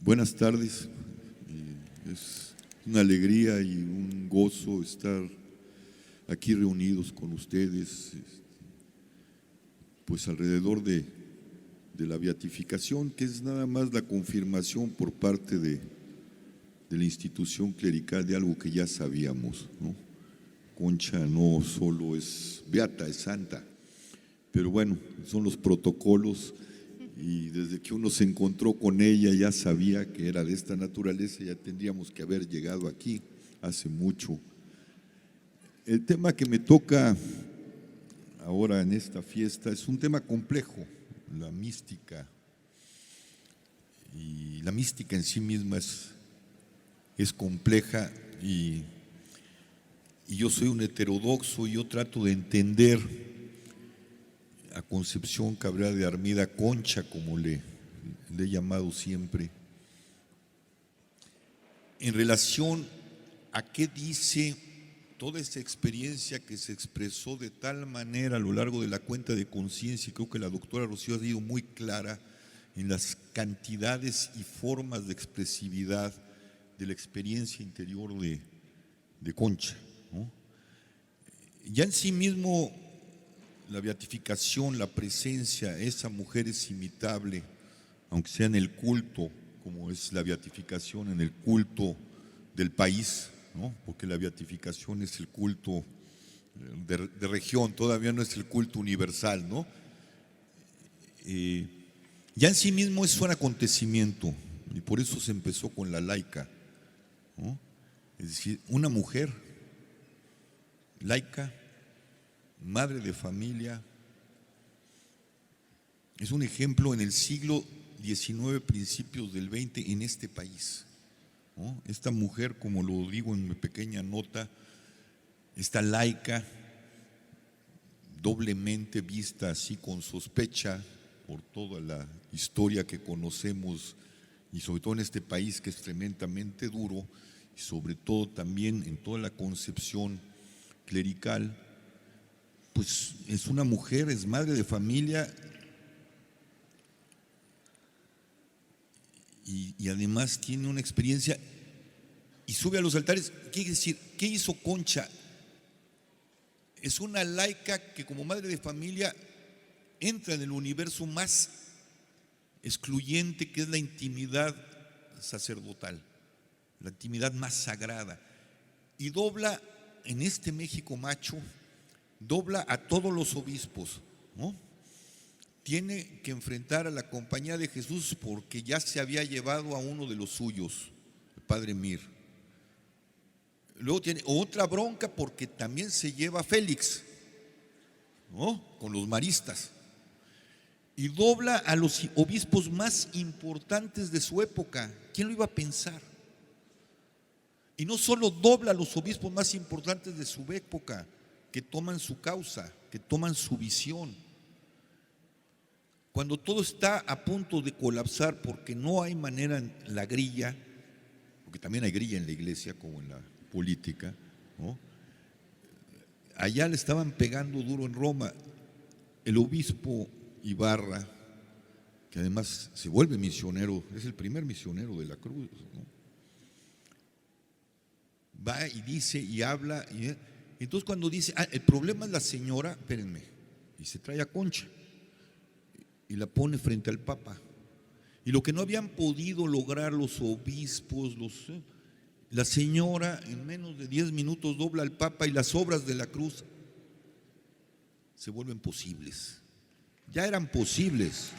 Buenas tardes. Es una alegría y un gozo estar aquí reunidos con ustedes, pues alrededor de la beatificación, que es nada más la confirmación por parte de la institución clerical de algo que ya sabíamos, ¿no? Concha no solo es beata, es santa, pero bueno, son los protocolos. Y desde que uno se encontró con ella ya sabía que era de esta naturaleza, ya tendríamos que haber llegado aquí hace mucho. El tema que me toca ahora en esta fiesta es un tema complejo, la mística. Y la mística en sí misma es compleja y yo soy un heterodoxo y yo trato de entender a Concepción Cabrera de Armida, Concha, como le he llamado siempre, en relación a qué dice toda esa experiencia que se expresó de tal manera a lo largo de la cuenta de conciencia, y creo que la doctora Rocío ha sido muy clara en las cantidades y formas de expresividad de la experiencia interior de Concha, ¿no? Ya en sí mismo la beatificación, la presencia, esa mujer es imitable, aunque sea en el culto, como es la beatificación en el culto del país, ¿no? Porque la beatificación es el culto de región, todavía no es el culto universal, ¿no? Ya en sí mismo es un acontecimiento, y por eso se empezó con la laica, ¿no? Es decir, una mujer laica, madre de familia, es un ejemplo en el siglo XIX, principios del XX, en este país, ¿no? Esta mujer, como lo digo en mi pequeña nota, esta laica, doblemente vista así con sospecha por toda la historia que conocemos, y sobre todo en este país que es tremendamente duro, y sobre todo también en toda la concepción clerical, pues es una mujer, es madre de familia y además tiene una experiencia y sube a los altares. ¿Qué decir? ¿Qué hizo Concha? Es una laica que como madre de familia entra en el universo más excluyente, que es la intimidad sacerdotal, la intimidad más sagrada, y dobla en este México macho, dobla a todos los obispos, ¿no? Tiene que enfrentar a la Compañía de Jesús porque ya se había llevado a uno de los suyos, el padre Mir. Luego tiene otra bronca porque también se lleva a Félix, ¿no? Con los maristas. Y dobla a los obispos más importantes de su época. ¿Quién lo iba a pensar? Y no solo dobla a los obispos más importantes de su época, que toman su causa, que toman su visión. Cuando todo está a punto de colapsar porque no hay manera en la grilla, porque también hay grilla en la iglesia como en la política, ¿no? Allá le estaban pegando duro en Roma. El obispo Ibarra, que además se vuelve misionero, es el primer misionero de la cruz, ¿no? Va y dice y habla, y entonces cuando dice, el problema es la señora, espérenme, y se trae a Concha y la pone frente al Papa. Y lo que no habían podido lograr los obispos, la señora en menos de 10 minutos dobla al Papa y las obras de la cruz se vuelven posibles. Ya eran posibles.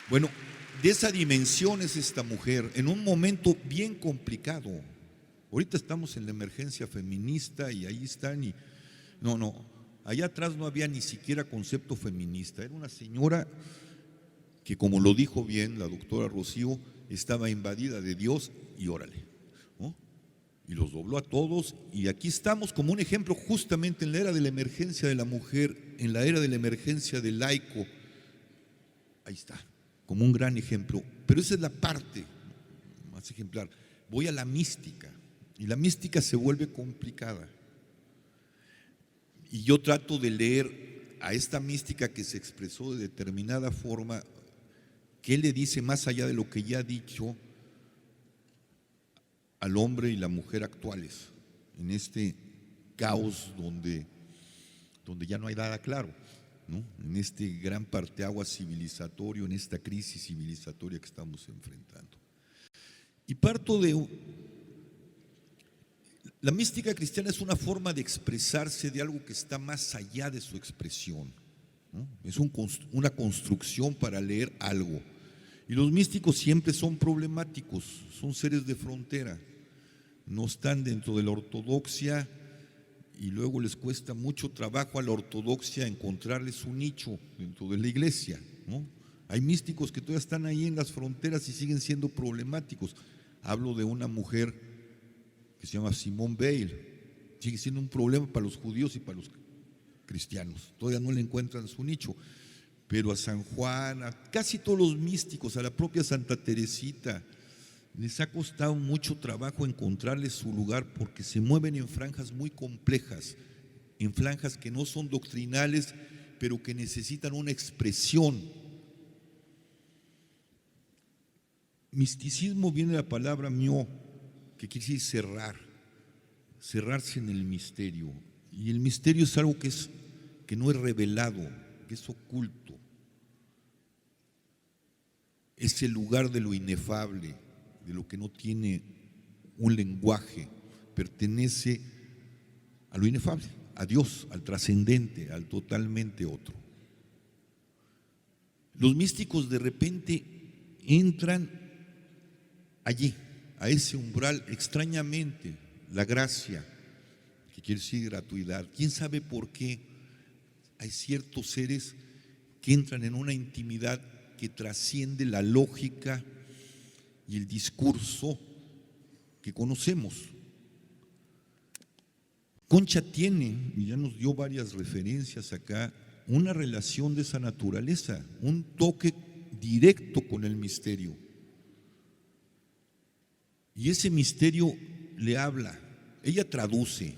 Bueno, de esa dimensión es esta mujer, en un momento bien complicado. Ahorita estamos en la emergencia feminista y ahí están y… No, allá atrás no había ni siquiera concepto feminista. Era una señora que, como lo dijo bien la doctora Rocío, estaba invadida de Dios y órale, ¿no? Y los dobló a todos, y aquí estamos como un ejemplo justamente en la era de la emergencia de la mujer, en la era de la emergencia del laico. Ahí está, como un gran ejemplo, pero esa es la parte más ejemplar. Voy a la mística, y la mística se vuelve complicada. Y yo trato de leer a esta mística que se expresó de determinada forma, qué le dice más allá de lo que ya ha dicho al hombre y la mujer actuales, en este caos donde ya no hay nada claro, ¿no? En este gran parteaguas civilizatorio, en esta crisis civilizatoria que estamos enfrentando. Y parto de la mística cristiana es una forma de expresarse de algo que está más allá de su expresión, ¿no? Es una construcción para leer algo. Y los místicos siempre son problemáticos, son seres de frontera, no están dentro de la ortodoxia y luego les cuesta mucho trabajo a la ortodoxia encontrarles su nicho dentro de la iglesia, ¿no? Hay místicos que todavía están ahí en las fronteras y siguen siendo problemáticos. Hablo de una mujer que se llama Simone Weil, sigue siendo un problema para los judíos y para los cristianos, todavía no le encuentran su nicho, pero a San Juan, a casi todos los místicos, a la propia Santa Teresita, les ha costado mucho trabajo encontrarles su lugar porque se mueven en franjas muy complejas, en franjas que no son doctrinales, pero que necesitan una expresión. Misticismo viene de la palabra mio, que quiere decir cerrar, cerrarse en el misterio. Y el misterio es algo que no es revelado, que es oculto. Es el lugar de lo inefable, de lo que no tiene un lenguaje, pertenece a lo inefable, a Dios, al trascendente, al totalmente otro. Los místicos de repente entran allí, a ese umbral, extrañamente, la gracia, que quiere decir gratuidad. ¿Quién sabe por qué hay ciertos seres que entran en una intimidad que trasciende la lógica y el discurso que conocemos? Concha tiene, y ya nos dio varias referencias acá, una relación de esa naturaleza, un toque directo con el misterio. Y ese misterio le habla, ella traduce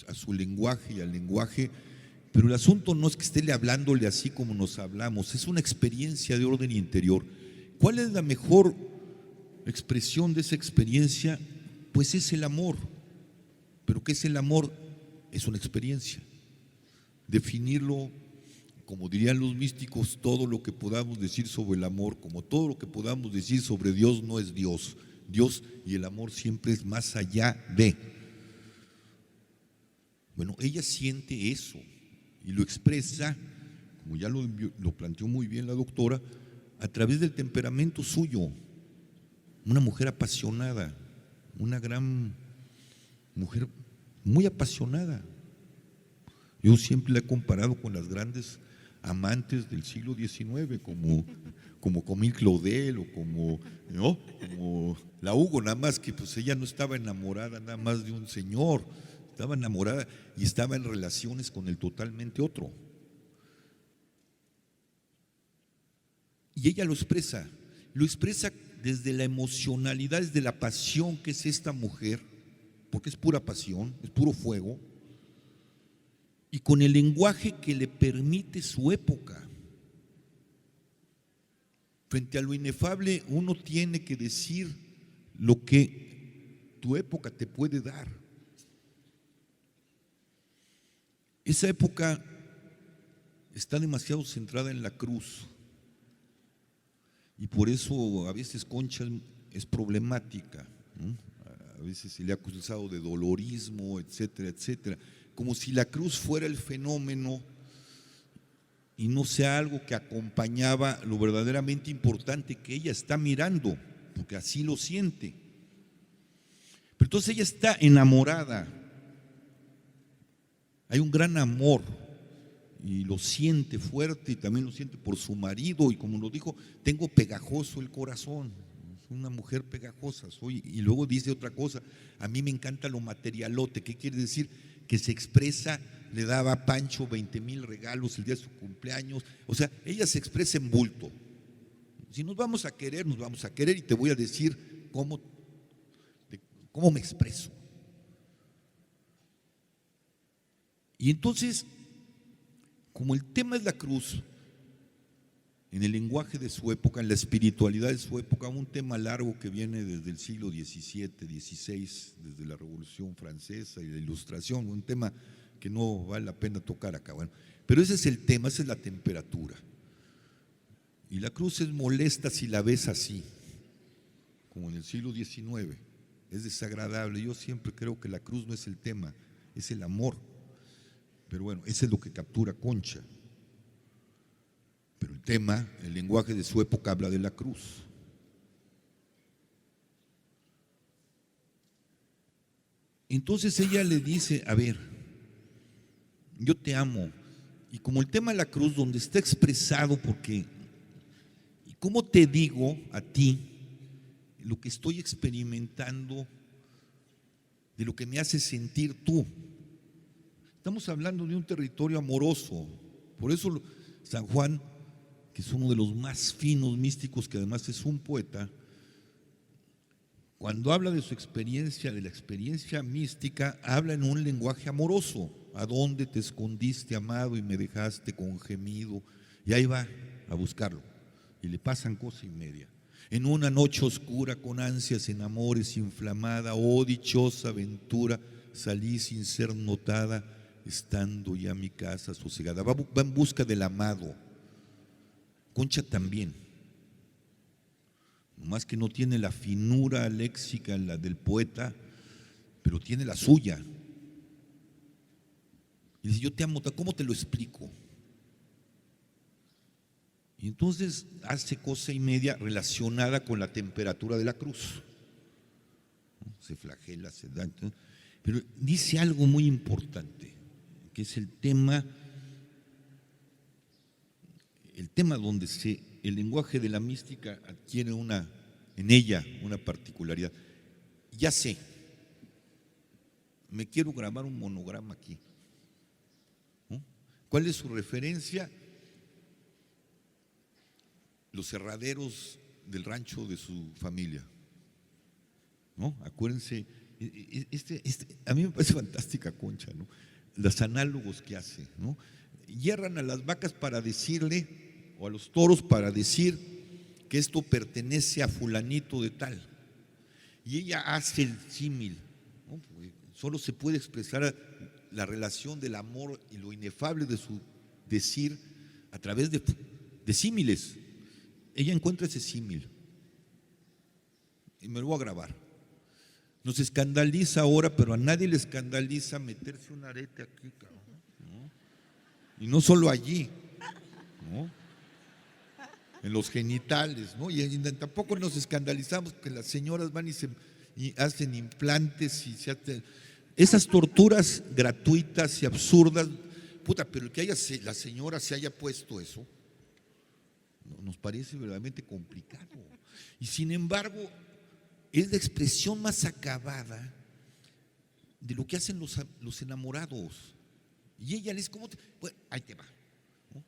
a su lenguaje y al lenguaje, pero el asunto no es que esté hablándole así como nos hablamos, es una experiencia de orden interior. ¿Cuál es la mejor expresión de esa experiencia? Pues es el amor. ¿Pero qué es el amor? Es una experiencia. Definirlo, como dirían los místicos, todo lo que podamos decir sobre el amor, como todo lo que podamos decir sobre Dios, no es Dios. Dios y el amor siempre es más allá de. Bueno, ella siente eso y lo expresa, como ya lo planteó muy bien la doctora, a través del temperamento suyo. Una mujer apasionada, una gran mujer muy apasionada. Yo siempre la he comparado con las grandes amantes del siglo XIX, como Camille Claudel o como la Hugo, nada más que pues ella no estaba enamorada nada más de un señor, estaba enamorada y estaba en relaciones con el totalmente otro. Y ella lo expresa desde la emocionalidad, desde la pasión que es esta mujer, porque es pura pasión, es puro fuego, y con el lenguaje que le permite su época. Frente a lo inefable, uno tiene que decir lo que tu época te puede dar. Esa época está demasiado centrada en la cruz y por eso a veces Concha es problemática, ¿no? A veces se le ha acusado de dolorismo, etcétera, etcétera, como si la cruz fuera el fenómeno y no sea algo que acompañaba lo verdaderamente importante que ella está mirando, porque así lo siente. Pero entonces ella está enamorada, hay un gran amor y lo siente fuerte y también lo siente por su marido y como lo dijo, tengo pegajoso el corazón, soy una mujer pegajosa, y luego dice otra cosa, a mí me encanta lo materialote. ¿Qué quiere decir? Que se expresa, le daba a Pancho 20,000 regalos el día de su cumpleaños, o sea, ella se expresa en bulto. Si nos vamos a querer, nos vamos a querer y te voy a decir cómo me expreso. Y entonces, como el tema es la cruz, en el lenguaje de su época, en la espiritualidad de su época, un tema largo que viene desde el siglo XVII, XVI, desde la Revolución Francesa y la Ilustración, un tema que no vale la pena tocar acá. Bueno, pero ese es el tema, esa es la temperatura. Y la cruz es molesta si la ves así, como en el siglo XIX, es desagradable. Yo siempre creo que la cruz no es el tema, es el amor. Pero bueno, eso es lo que captura Concha. Pero el tema, el lenguaje de su época habla de la cruz. Entonces ella le dice, a ver, yo te amo. Y como el tema de la cruz, donde está expresado, porque, ¿y cómo te digo a ti lo que estoy experimentando, de lo que me hace sentir tú? Estamos hablando de un territorio amoroso. Por eso San Juan, que es uno de los más finos místicos, que además es un poeta, cuando habla de su experiencia, de la experiencia mística, habla en un lenguaje amoroso. ¿A dónde te escondiste, amado, y me dejaste con gemido? Y ahí va a buscarlo. Y le pasan cosa y media. En una noche oscura, con ansias en amores inflamada, oh dichosa aventura, salí sin ser notada, estando ya mi casa sosegada. Va en busca del amado. Concha también, nomás que no tiene la finura léxica, la del poeta, pero tiene la suya. Y dice, yo te amo, ¿cómo te lo explico? Y entonces hace cosa y media relacionada con la temperatura de la cruz. Se flagela, se da. Pero dice algo muy importante, que es el tema donde el lenguaje de la mística adquiere en ella una particularidad. Ya sé, me quiero grabar un monograma aquí. ¿No? ¿Cuál es su referencia? Los herraderos del rancho de su familia. ¿No? Acuérdense, a mí me parece fantástica Concha, ¿no? Los análogos que hace, ¿no? Hierran a las vacas para decirle, o a los toros para decir que esto pertenece a fulanito de tal. Y ella hace el símil, ¿no? Solo se puede expresar la relación del amor y lo inefable de su decir a través de símiles. Ella encuentra ese símil y me lo voy a grabar. Nos escandaliza ahora, pero a nadie le escandaliza meterse un arete aquí, ¿no? Y no solo allí, ¿no? En los genitales, ¿no? Y tampoco nos escandalizamos que las señoras van y hacen implantes y esas torturas gratuitas y absurdas. Puta, pero el que la señora se haya puesto eso, nos parece verdaderamente complicado. Y sin embargo, es la expresión más acabada de lo que hacen los enamorados. Y ella le dice, bueno, ahí te va. ¿No?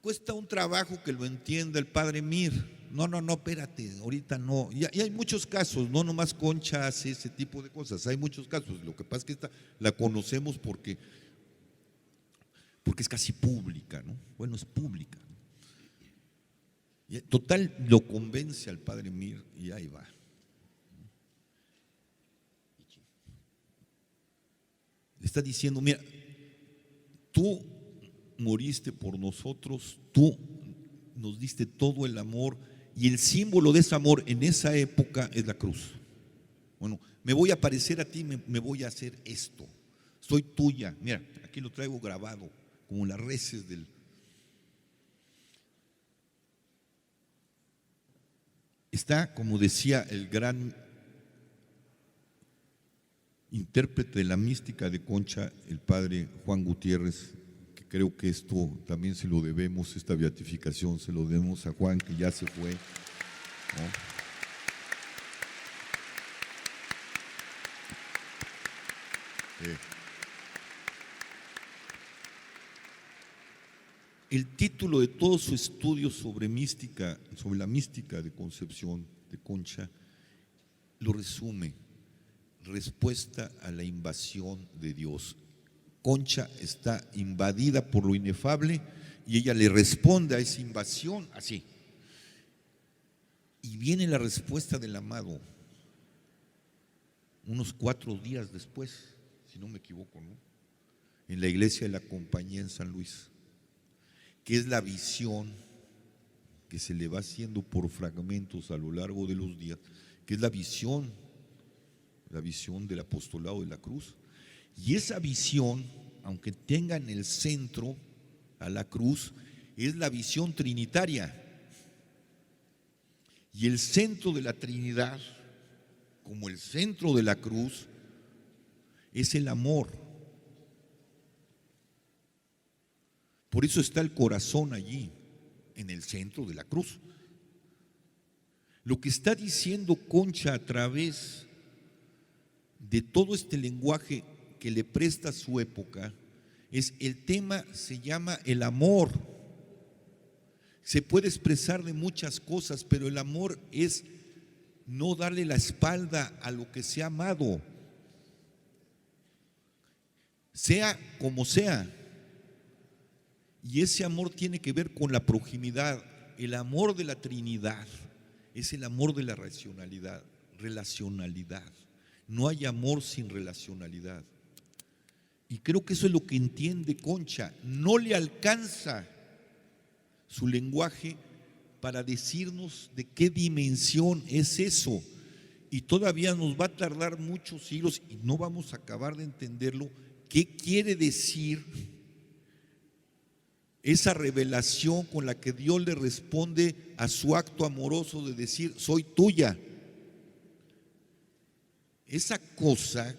Cuesta un trabajo que lo entienda el padre Mir. No, espérate, ahorita no. Y hay muchos casos, no nomás Concha hace ese tipo de cosas, hay muchos casos. Lo que pasa es que esta la conocemos porque es casi pública, ¿no? Bueno, es pública. Y total, lo convence al padre Mir y ahí va. Le está diciendo, mira, tú moriste por nosotros, tú nos diste todo el amor, y el símbolo de ese amor en esa época es la cruz. Bueno, me voy a parecer a ti, me voy a hacer esto, soy tuya. Mira, aquí lo traigo grabado, como las reces del... Está, como decía el gran intérprete de la mística de Concha, el padre Juan Gutiérrez, que creo que esto también se lo debemos, esta beatificación se lo debemos a Juan, que ya se fue, ¿no? El título de todo su estudio sobre mística, sobre la mística de Concepción de Concha, lo resume: respuesta a la invasión de Dios. Concha está invadida por lo inefable y ella le responde a esa invasión así. Y viene la respuesta del amado unos 4 días después, si no me equivoco, ¿no? En la iglesia de la Compañía en San Luis, que es la visión que se le va haciendo por fragmentos a lo largo de los días, que es la visión del apostolado de la cruz. Y esa visión, aunque tenga en el centro a la cruz, es la visión trinitaria. Y el centro de la Trinidad, como el centro de la cruz, es el amor. Por eso está el corazón allí, en el centro de la cruz. Lo que está diciendo Concha a través de todo este lenguaje que le presta su época es: el tema se llama el amor. Se puede expresar de muchas cosas, pero el amor es no darle la espalda a lo que se ha amado, sea como sea. Y ese amor tiene que ver con la proximidad. El amor de la Trinidad es el amor de la relacionalidad. No hay amor sin relacionalidad. Y creo que eso es lo que entiende Concha. No le alcanza su lenguaje para decirnos de qué dimensión es eso. Y todavía nos va a tardar muchos siglos y no vamos a acabar de entenderlo. ¿Qué quiere decir esa revelación con la que Dios le responde a su acto amoroso de decir: soy tuya? Esa cosa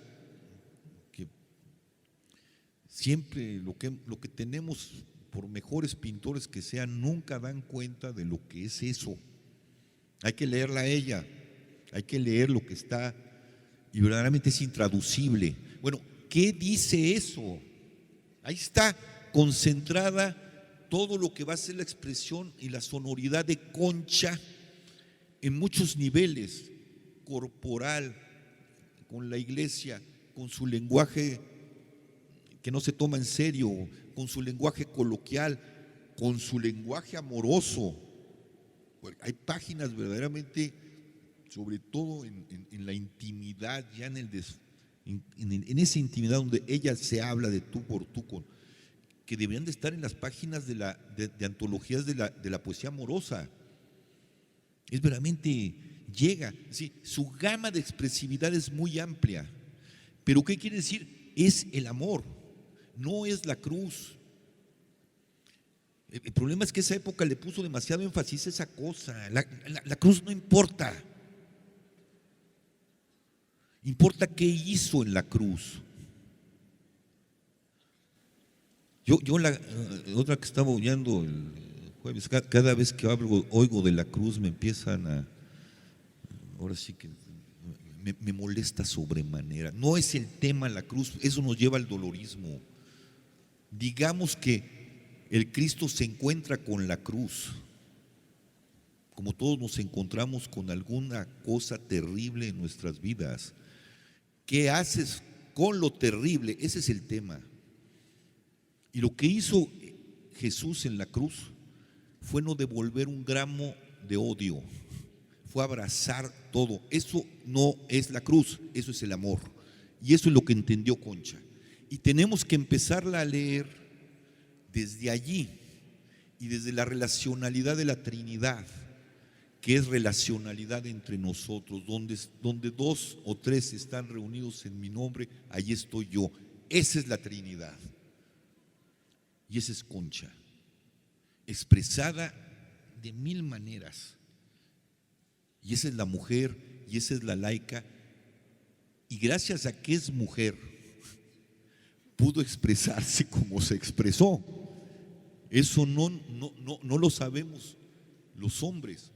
que siempre lo que tenemos, por mejores pintores que sean, nunca dan cuenta de lo que es eso. Hay que leerla a ella, hay que leer lo que está, y verdaderamente es intraducible. Bueno, ¿qué dice eso? Ahí está concentrada todo lo que va a ser la expresión y la sonoridad de Concha en muchos niveles: corporal, con la iglesia, con su lenguaje que no se toma en serio, con su lenguaje coloquial, con su lenguaje amoroso. Hay páginas verdaderamente, sobre todo en la intimidad, ya en esa intimidad donde ella se habla de tú por tú, que deberían de estar en las páginas de antologías de la poesía amorosa. Es verdaderamente, llega, sí, su gama de expresividad es muy amplia. Pero ¿qué quiere decir? Es el amor, no es la cruz. El problema es que esa época le puso demasiado énfasis a esa cosa. La cruz no importa. Importa qué hizo en la cruz. Yo la otra que estaba oyendo el jueves, cada vez que oigo de la cruz me empiezan a, ahora sí que me molesta sobremanera. No es el tema la cruz, eso nos lleva al dolorismo. Digamos que el Cristo se encuentra con la cruz, como todos nos encontramos con alguna cosa terrible en nuestras vidas. ¿Qué haces con lo terrible? Ese es el tema. Y lo que hizo Jesús en la cruz fue no devolver un gramo de odio, fue abrazar todo. Eso no es la cruz, eso es el amor. Y eso es lo que entendió Concha. Y tenemos que empezarla a leer desde allí y desde la relacionalidad de la Trinidad, que es relacionalidad entre nosotros, donde 2 o 3 están reunidos en mi nombre, allí estoy yo. Esa es la Trinidad. Y esa es Concha, expresada de 1000 maneras. Y esa es la mujer, y esa es la laica. Y gracias a que es mujer, pudo expresarse como se expresó. Eso no lo sabemos los hombres.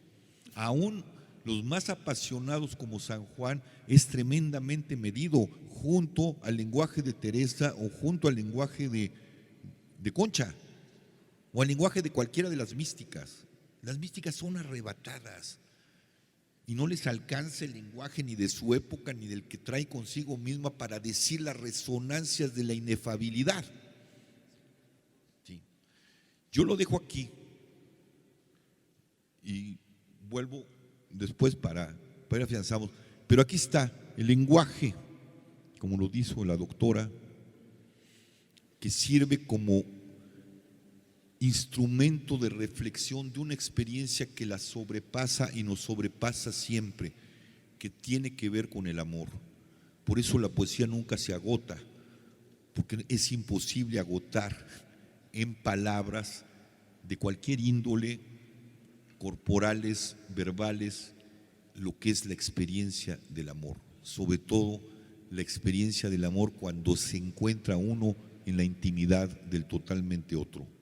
Aún los más apasionados como San Juan es tremendamente medido, junto al lenguaje de Teresa o junto al lenguaje de Concha o al lenguaje de cualquiera de las místicas. Las místicas son arrebatadas y no les alcanza el lenguaje ni de su época ni del que trae consigo misma para decir las resonancias de la inefabilidad. Sí. Yo lo dejo aquí y vuelvo después para ir afianzamos. Pero aquí está el lenguaje, como lo dijo la doctora, que sirve como instrumento de reflexión de una experiencia que la sobrepasa y nos sobrepasa siempre, que tiene que ver con el amor. Por eso la poesía nunca se agota, porque es imposible agotar en palabras de cualquier índole, corporales, verbales, lo que es la experiencia del amor, sobre todo la experiencia del amor cuando se encuentra uno en la intimidad del totalmente otro.